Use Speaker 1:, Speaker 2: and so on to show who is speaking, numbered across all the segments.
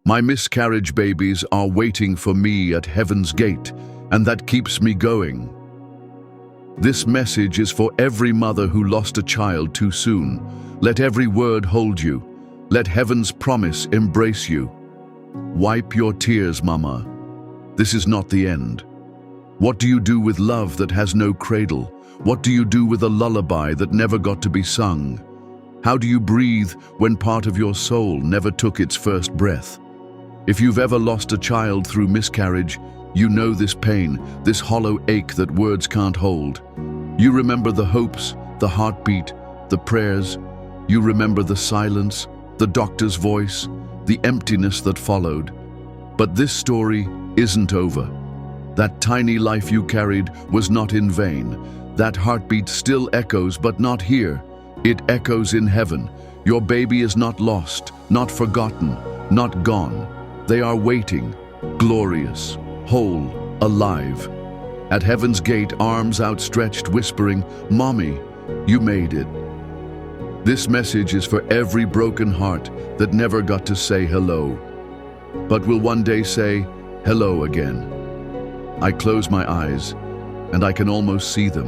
Speaker 1: My miscarriage babies are waiting for me at heaven's gate, and that keeps me going. This message is for every mother who lost a child too soon. Let every word hold you. Let heaven's promise embrace you. Wipe your tears, Mama. This is not the end. What do you do with love that has no cradle? What do you do with a lullaby that never got to be sung? How do you breathe when part of your soul never took its first breath? If you've ever lost a child through miscarriage, you know this pain, this hollow ache that words can't hold. You remember the hopes, the heartbeat, the prayers. You remember the silence, the doctor's voice, the emptiness that followed. But this story isn't over. That tiny life you carried was not in vain. That heartbeat still echoes, but not here. It echoes in heaven. Your baby is not lost, not forgotten, not gone. They are waiting, glorious, whole, alive. At heaven's gate, arms outstretched, whispering, "Mommy, you made it." This message is for every broken heart that never got to say hello, but will one day say hello again. I close my eyes, and I can almost see them.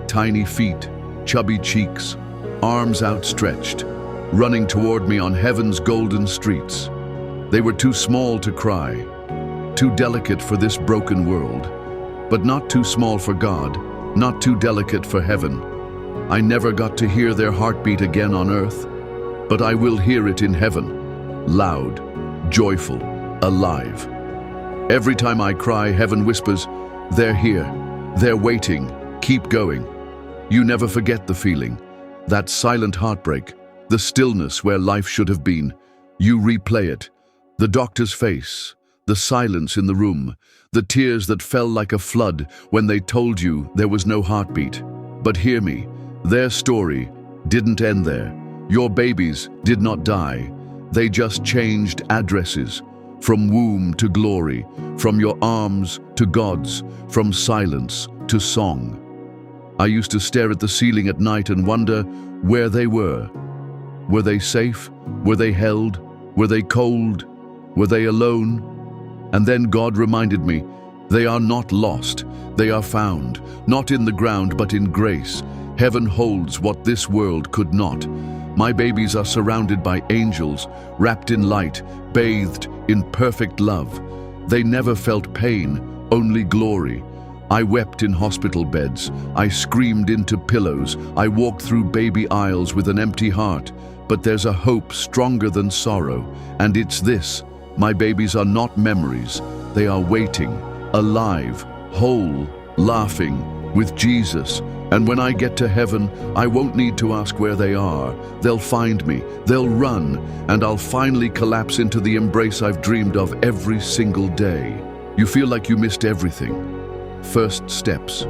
Speaker 1: Tiny feet, chubby cheeks, arms outstretched, running toward me on heaven's golden streets. They were too small to cry, too delicate for this broken world, but not too small for God, not too delicate for heaven. I never got to hear their heartbeat again on earth, but I will hear it in heaven, loud, joyful, alive. Every time I cry, heaven whispers, "They're here, they're waiting, keep going." You never forget the feeling, that silent heartbreak, the stillness where life should have been. You replay it, the doctor's face, the silence in the room, the tears that fell like a flood when they told you there was no heartbeat. But hear me, their story didn't end there. Your babies did not die. They just changed addresses, from womb to glory, from your arms to God's, from silence to song. I used to stare at the ceiling at night and wonder where they were. Were they safe? Were they held? Were they cold? Were they alone? And then God reminded me, they are not lost. They are found, not in the ground but in grace. Heaven holds what this world could not. My babies are surrounded by angels, wrapped in light, bathed in perfect love. They never felt pain, only glory. I wept in hospital beds. I screamed into pillows. I walked through baby aisles with an empty heart. But there's a hope stronger than sorrow, and it's this: my babies are not memories. They are waiting, alive, whole, laughing, with Jesus. And when I get to heaven, I won't need to ask where they are. They'll find me, they'll run, and I'll finally collapse into the embrace I've dreamed of every single day. You feel like you missed everything. First steps,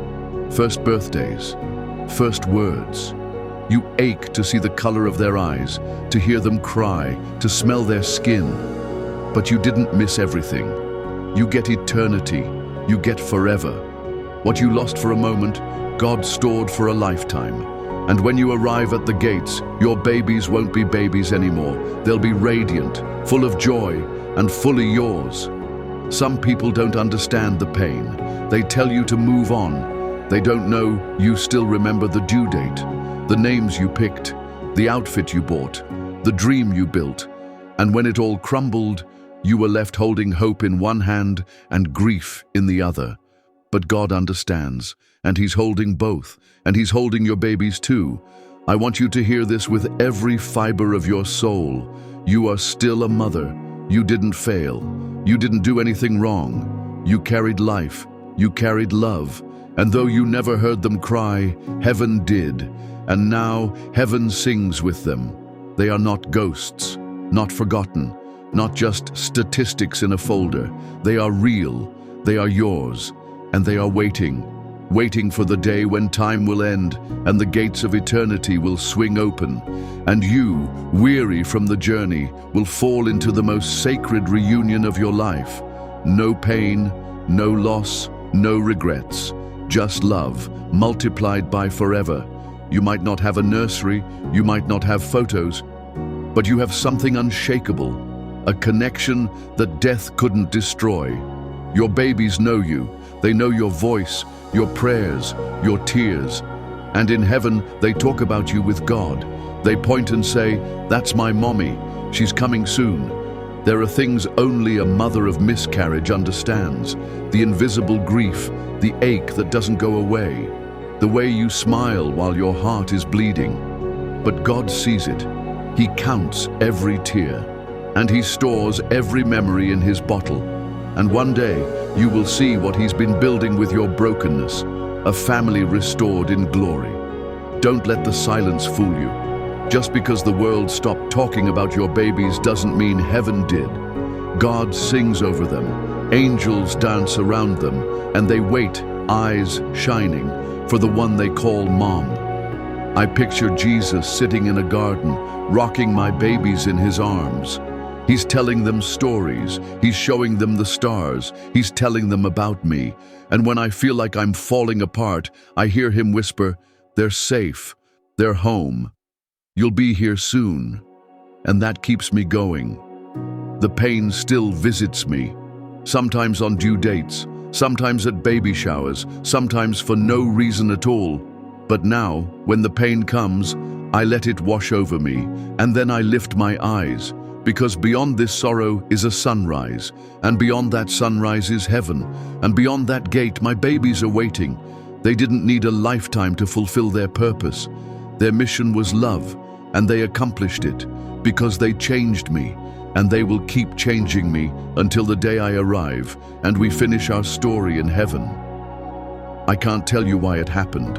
Speaker 1: first birthdays, first words. You ache to see the color of their eyes, to hear them cry, to smell their skin. But you didn't miss everything. You get eternity, you get forever. What you lost for a moment, God stored for a lifetime. And when you arrive at the gates, your babies won't be babies anymore. They'll be radiant, full of joy, and fully yours. Some people don't understand the pain. They tell you to move on. They don't know you still remember the due date, the names you picked, the outfit you bought, the dream you built. And when it all crumbled, you were left holding hope in one hand and grief in the other. But God understands, and He's holding both, and He's holding your babies too. I want you to hear this with every fiber of your soul. You are still a mother. You didn't fail. You didn't do anything wrong. You carried life. You carried love. And though you never heard them cry, heaven did. And now heaven sings with them. They are not ghosts, not forgotten, not just statistics in a folder. They are real. They are yours. And they are waiting for the day when time will end and the gates of eternity will swing open, and you, weary from the journey, will fall into the most sacred reunion of your life. No pain, no loss, no regrets, just love, multiplied by forever. You might not have a nursery, you might not have photos, but you have something unshakable, a connection that death couldn't destroy. Your babies know you. They know your voice, your prayers, your tears. And in heaven, they talk about you with God. They point and say, "That's my mommy. She's coming soon." There are things only a mother of miscarriage understands. The invisible grief, the ache that doesn't go away, the way you smile while your heart is bleeding. But God sees it. He counts every tear, and He stores every memory in His bottle. And one day, you will see what He's been building with your brokenness, a family restored in glory. Don't let the silence fool you. Just because the world stopped talking about your babies doesn't mean heaven did. God sings over them, angels dance around them, and they wait, eyes shining, for the one they call Mom. I picture Jesus sitting in a garden, rocking my babies in His arms. He's telling them stories, He's showing them the stars, He's telling them about me. And when I feel like I'm falling apart, I hear Him whisper, "They're safe, they're home. You'll be here soon." And that keeps me going. The pain still visits me, sometimes on due dates, sometimes at baby showers, sometimes for no reason at all. But now, when the pain comes, I let it wash over me, and then I lift my eyes, because beyond this sorrow is a sunrise, and beyond that sunrise is heaven, and beyond that gate my babies are waiting. They didn't need a lifetime to fulfill their purpose. Their mission was love, and they accomplished it because they changed me, and they will keep changing me until the day I arrive and we finish our story in heaven. I can't tell you why it happened,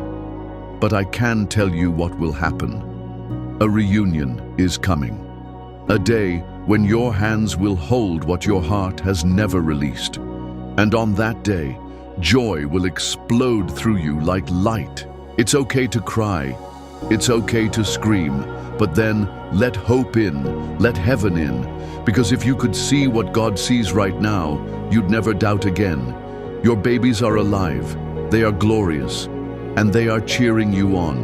Speaker 1: but I can tell you what will happen. A reunion is coming. A day when your hands will hold what your heart has never released. And on that day, joy will explode through you like light. It's okay to cry. It's okay to scream. But then let hope in, let heaven in. Because if you could see what God sees right now, you'd never doubt again. Your babies are alive. They are glorious. And they are cheering you on.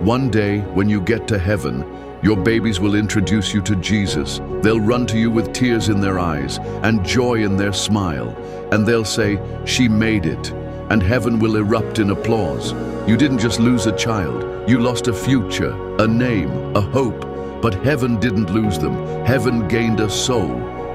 Speaker 1: One day, when you get to heaven, your babies will introduce you to Jesus. They'll run to you with tears in their eyes and joy in their smile. And they'll say, "She made it." And heaven will erupt in applause. You didn't just lose a child. You lost a future, a name, a hope. But heaven didn't lose them. Heaven gained a soul.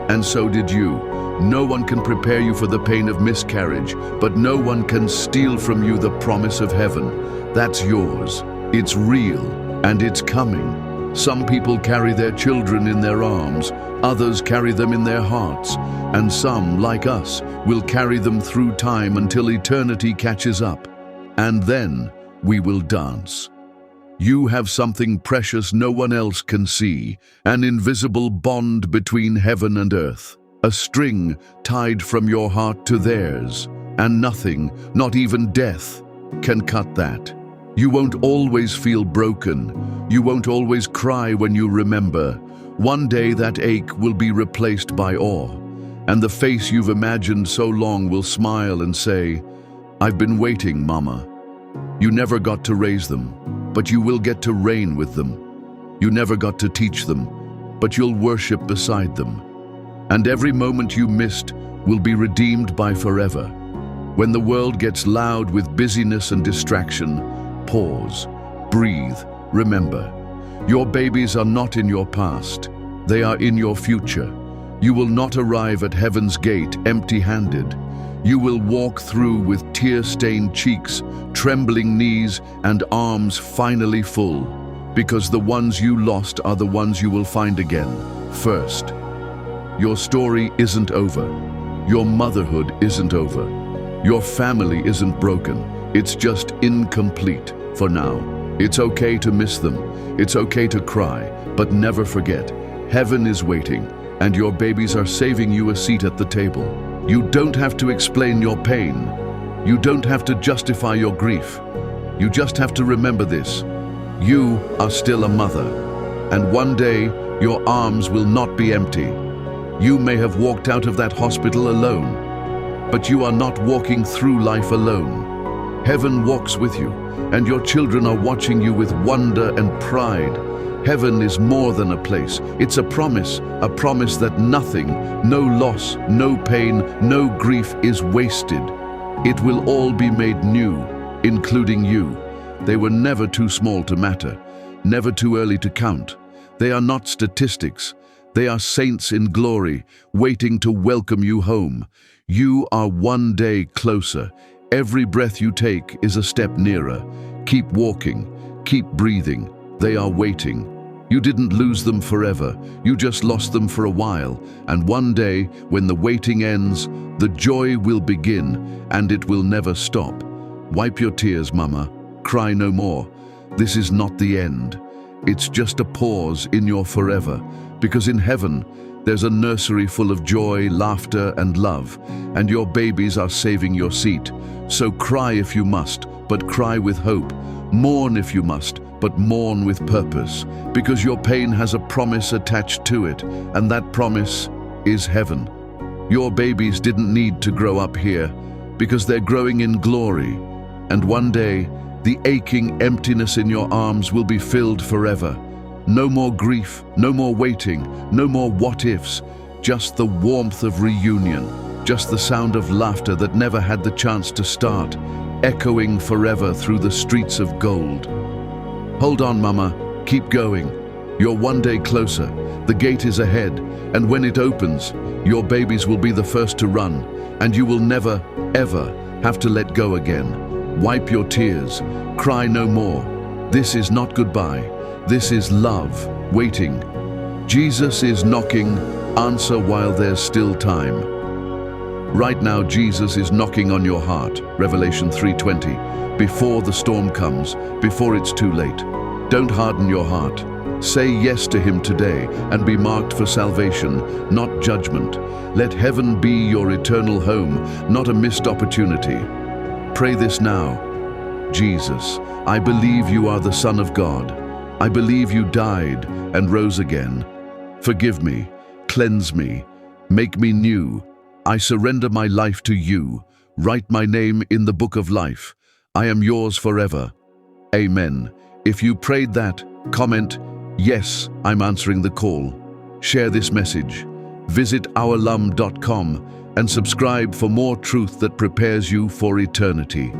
Speaker 1: And so did you. No one can prepare you for the pain of miscarriage, but no one can steal from you the promise of heaven. That's yours. It's real, and it's coming. Some people carry their children in their arms, others carry them in their hearts, and some, like us, will carry them through time until eternity catches up. And then we will dance. You have something precious no one else can see, an invisible bond between heaven and earth, a string tied from your heart to theirs, and nothing, not even death, can cut that. You won't always feel broken. You won't always cry when you remember. One day that ache will be replaced by awe, and the face you've imagined so long will smile and say, "I've been waiting, Mama." You never got to raise them, but you will get to reign with them. You never got to teach them, but you'll worship beside them. And every moment you missed will be redeemed by forever. When the world gets loud with busyness and distraction, pause, breathe, remember. Your babies are not in your past. They are in your future. You will not arrive at heaven's gate empty-handed. You will walk through with tear-stained cheeks, trembling knees, and arms finally full, because the ones you lost are the ones you will find again, first. Your story isn't over. Your motherhood isn't over. Your family isn't broken. It's just incomplete for now. It's okay to miss them. It's okay to cry, but never forget, heaven is waiting, and your babies are saving you a seat at the table. You don't have to explain your pain. You don't have to justify your grief. You just have to remember this. You are still a mother, and one day your arms will not be empty. You may have walked out of that hospital alone, but you are not walking through life alone. Heaven walks with you, and your children are watching you with wonder and pride. Heaven is more than a place. It's a promise that nothing, no loss, no pain, no grief is wasted. It will all be made new, including you. They were never too small to matter, never too early to count. They are not statistics. They are saints in glory, waiting to welcome you home. You are one day closer. Every breath you take is a step nearer. Keep walking, keep breathing. They are waiting. You didn't lose them forever. You just lost them for a while. And one day, when the waiting ends, the joy will begin, and it will never stop. Wipe your tears, Mama. Cry no more. This is not the end. It's just a pause in your forever. Because in heaven, there's a nursery full of joy, laughter, and love, and your babies are saving your seat. So cry if you must, but cry with hope. Mourn if you must, but mourn with purpose, because your pain has a promise attached to it, and that promise is heaven. Your babies didn't need to grow up here, because they're growing in glory, and one day, the aching emptiness in your arms will be filled forever. No more grief, no more waiting, no more what-ifs, just the warmth of reunion, just the sound of laughter that never had the chance to start, echoing forever through the streets of gold. Hold on, Mama, keep going. You're one day closer, the gate is ahead, and when it opens, your babies will be the first to run, and you will never, ever have to let go again. Wipe your tears, cry no more. This is not goodbye. This is love, waiting. Jesus is knocking, answer while there's still time. Right now, Jesus is knocking on your heart, Revelation 3:20, before the storm comes, before it's too late. Don't harden your heart. Say yes to Him today and be marked for salvation, not judgment. Let heaven be your eternal home, not a missed opportunity. Pray this now. Jesus, I believe you are the Son of God. I believe you died and rose again. Forgive me, cleanse me, make me new. I surrender my life to you. Write my name in the book of life. I am yours forever. Amen. If you prayed that, comment, yes, I'm answering the call. Share this message. Visit ourlum.com and subscribe for more truth that prepares you for eternity.